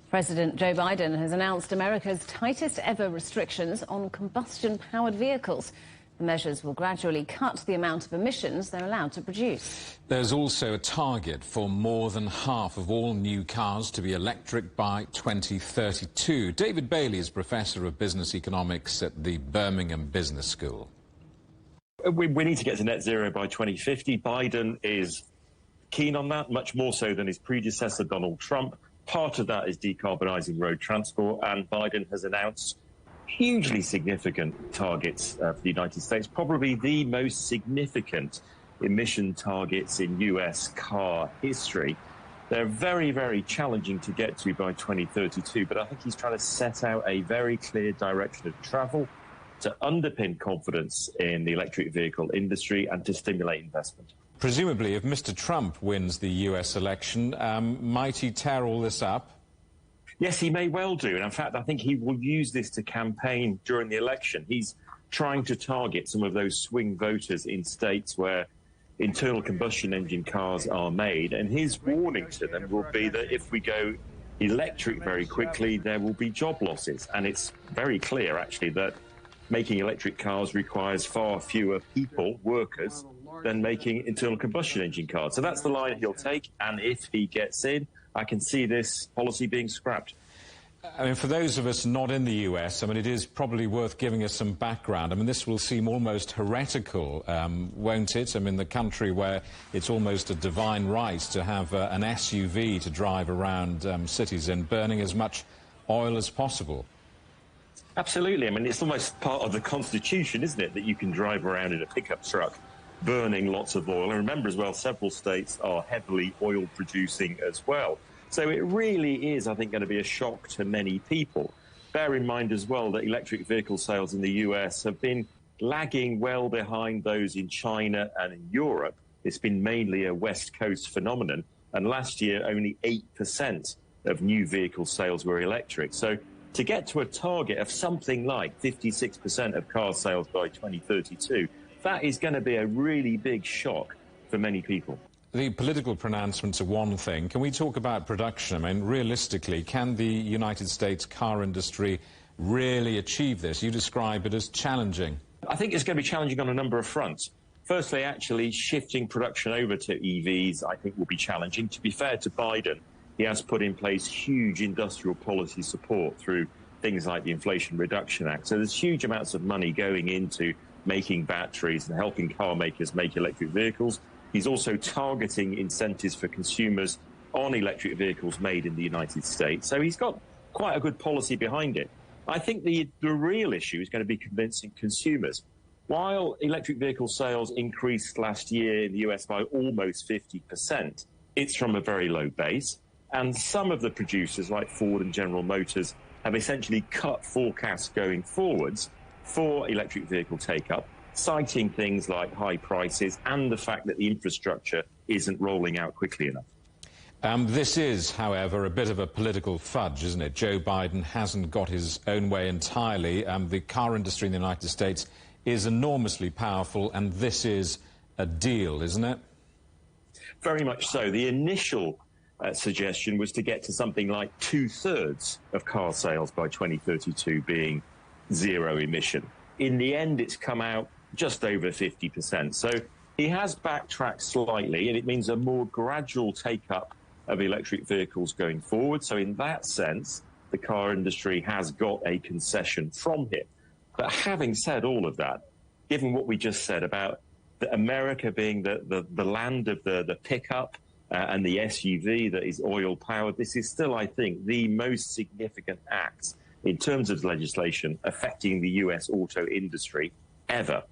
President Joe Biden has announced America's tightest ever restrictions on combustion-powered vehicles. The measures will gradually cut the amount of emissions they're allowed to produce. There's also a target for more than half of all new cars to be electric by 2032. David Bailey is Professor of Business Economics at the Birmingham Business School. We need to get to net zero by 2050. Biden is keen on that, much more so than his predecessor, Donald Trump. Part of that is decarbonising road transport, and Biden has announced hugely significant targets for the United States, probably the most significant emission targets in US car history. They're very, very challenging to get to by 2032, but I think he's trying to set out a very clear direction of travel to underpin confidence in the electric vehicle industry and to stimulate investment. Presumably, if Mr. Trump wins the US election, might he tear all this up? Yes, he may well do. And in fact, I think he will use this to campaign during the election. He's trying to target some of those swing voters in states where internal combustion engine cars are made. And his warning to them will be that if we go electric very quickly, there will be job losses. And it's very clear, actually, that making electric cars requires far fewer people, workers, than making internal combustion engine cars. So that's the line he'll take. And if he gets in, I can see this policy being scrapped. I mean, for those of us not in the US, I mean, it is probably worth giving us some background. I mean, this will seem almost heretical, won't it? I mean, the country where it's almost a divine right to have an SUV to drive around cities in, burning as much oil as possible. Absolutely. I mean, it's almost part of the Constitution, isn't it, that you can drive around in a pickup truck burning lots of oil. And remember as well, several states are heavily oil producing as well. So it really is, I think, going to be a shock to many people. Bear in mind as well that electric vehicle sales in the US have been lagging well behind those in China and in Europe. It's been mainly a West Coast phenomenon. And last year, only 8% of new vehicle sales were electric. So to get to a target of something like 56% of car sales by 2032, that is going to be a really big shock for many people. The political pronouncements are one thing. Can we talk about production? I mean, realistically, can the United States car industry really achieve this? You describe it as challenging. I think it's going to be challenging on a number of fronts. Firstly, actually shifting production over to EVs, I think, will be challenging. To be fair to Biden, he has put in place huge industrial policy support through things like the Inflation Reduction Act. So there's huge amounts of money going into making batteries and helping car makers make electric vehicles. He's also targeting incentives for consumers on electric vehicles made in the United States. So he's got quite a good policy behind it. I think the real issue is going to be convincing consumers. While electric vehicle sales increased last year in the US by almost 50%, it's from a very low base. And some of the producers, like Ford and General Motors, have essentially cut forecasts going forwards for electric vehicle take-up, citing things like high prices and the fact that the infrastructure isn't rolling out quickly enough. This is, however, a bit of a political fudge, isn't it? Joe Biden hasn't got his own way entirely. The car industry in the United States is enormously powerful, and this is a deal, isn't it? Very much so. The initial suggestion was to get to something like 2/3 of car sales by 2032 being zero emission. In the end, it's come out just over 50%. So he has backtracked slightly, and it means a more gradual take-up of electric vehicles going forward. So in that sense, the car industry has got a concession from him. But having said all of that, given what we just said about America being the land of the pickup and the SUV that is oil-powered, this is still, I think, the most significant act in terms of legislation affecting the US auto industry ever.